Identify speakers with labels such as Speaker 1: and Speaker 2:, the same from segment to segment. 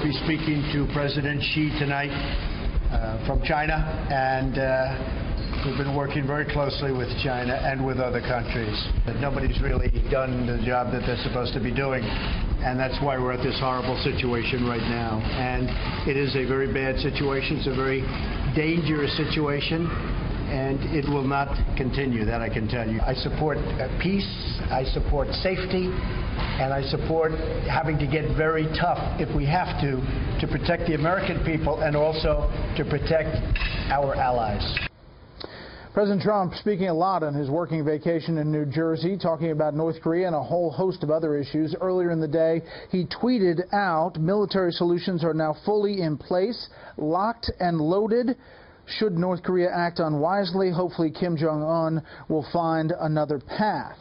Speaker 1: Be speaking to President Xi tonight from China, and we've been working very closely with China and with other countries. But nobody's really done the job that they're supposed to be doing, and that's why we're at this horrible situation right now. And it is a very bad situation. It's a very dangerous situation, and it will not continue, that I can tell you. I support peace, I support safety, and I support having to get very tough if we have to protect the American people and also to protect our allies.
Speaker 2: President Trump speaking a lot on his working vacation in New Jersey, talking about North Korea and a whole host of other issues. Earlier in the day, he tweeted out, military solutions are now fully in place, locked and loaded. Should North Korea act unwisely, hopefully Kim Jong-un will find another path.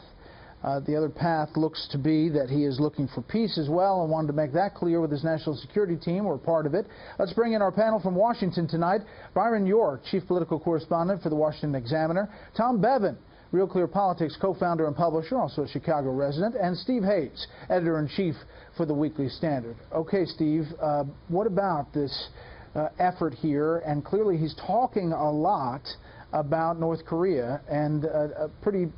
Speaker 2: The other path looks to be that he is looking for peace as well, and wanted to make that clear with his national security team, or part of it. Let's bring in our panel from Washington tonight. Byron York, chief political correspondent for the Washington Examiner. Tom Bevan, Real Clear Politics co-founder and publisher, also a Chicago resident. And Steve Hayes, editor-in-chief for the Weekly Standard. Okay, Steve, what about this effort here? And clearly he's talking a lot about North Korea, and a pretty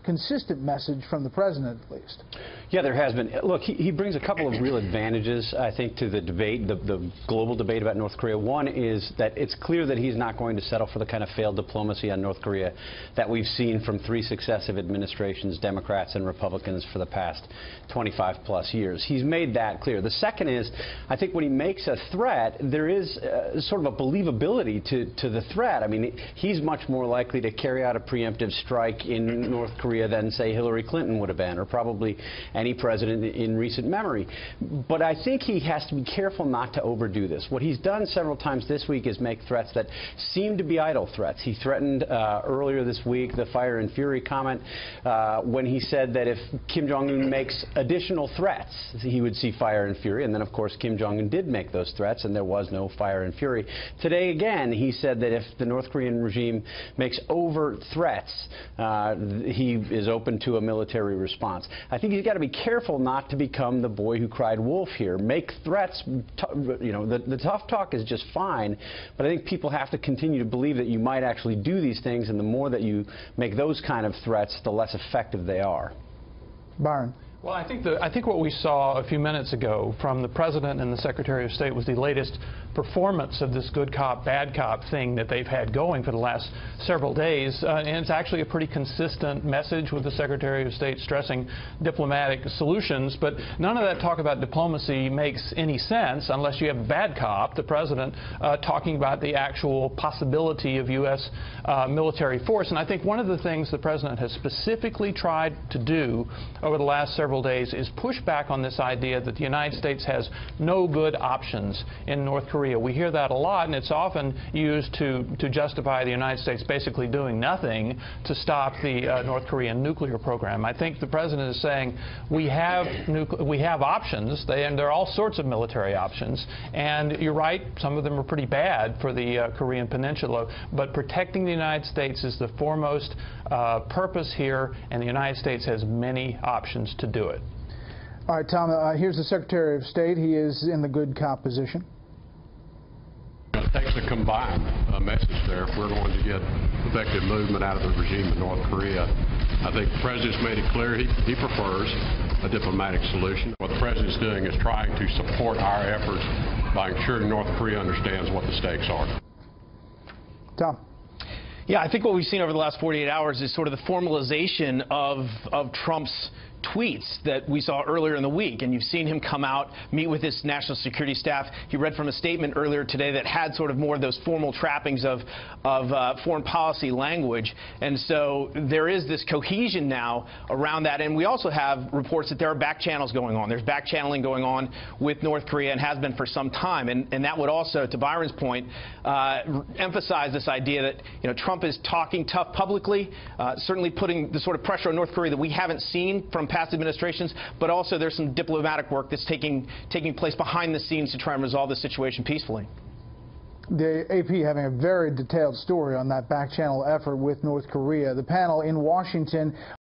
Speaker 2: consistent message from the president, at least.
Speaker 3: Yeah, there has been. Look, he brings a couple of real advantages, I think, to the debate, the global debate about North Korea. One is that it's clear that he's not going to settle for the kind of failed diplomacy on North Korea that we've seen from 3 successive administrations, Democrats and Republicans, for the past 25-plus years. He's made that clear. The second is, I think when he makes a threat, there is sort of a believability to the threat. I mean, he's much more likely to carry out a preemptive strike in North Korea than, say, Hillary Clinton would have been, or probably any president in recent memory. But I think he has to be careful not to overdo this. What he's done several times this week is make threats that seem to be idle threats. He threatened earlier this week the fire and fury comment when he said that if Kim Jong-un makes additional threats, he would see fire and fury. And then, of course, Kim Jong-un did make those threats, and there was no fire and fury. Today, again, he said that if the North Korean regime makes overt threats, he is open to a military response. I think he's got to be careful not to become the boy who cried wolf here. Make threats, you know, the tough talk is just fine, but I think people have to continue to believe that you might actually do these things, and the more that you make those kind of threats, the less effective they are.
Speaker 2: Byron.
Speaker 4: Well, I think what we saw a few minutes ago from the President and the Secretary of State was the latest performance of this good cop, bad cop thing that they've had going for the last several days. And it's actually a pretty consistent message, with the Secretary of State stressing diplomatic solutions. But none of that talk about diplomacy makes any sense unless you have a bad cop, the President, talking about the actual possibility of U.S. Military force. And I think one of the things the President has specifically tried to do over the last several days is push back on this idea that the United States has no good options in North Korea. We hear that a lot, and it's often used to justify the United States basically doing nothing to stop the North Korean nuclear program. I think the President is saying we have options, and there are all sorts of military options, and you're right, some of them are pretty bad for the Korean Peninsula, but protecting the United States is the foremost purpose here, and the United States has many options to do it.
Speaker 2: All right, Tom, here's the Secretary of State. He is in the good cop position.
Speaker 5: It takes a combined message there if we're going to get effective movement out of the regime in North Korea. I think the President's made it clear he prefers a diplomatic solution. What the President's doing is trying to support our efforts by ensuring North Korea understands what the stakes are.
Speaker 2: Tom.
Speaker 6: Yeah, I think what we've seen over the last 48 hours is sort of the formalization of Trump's tweets that we saw earlier in the week, and you've seen him come out, meet with his national security staff. He read from a statement earlier today that had sort of more of those formal trappings of foreign policy language, and so there is this cohesion now around that. And we also have reports that there are back channels going on. There's back channeling going on with North Korea, and has been for some time, and that would also, to Byron's point, emphasize this idea that, you know, Trump is talking tough publicly, certainly putting the sort of pressure on North Korea that we haven't seen from past administrations, but also there's some diplomatic work that's taking place behind the scenes to try and resolve the situation peacefully.
Speaker 2: The AP having a very detailed story on that back channel effort with North Korea. The panel in Washington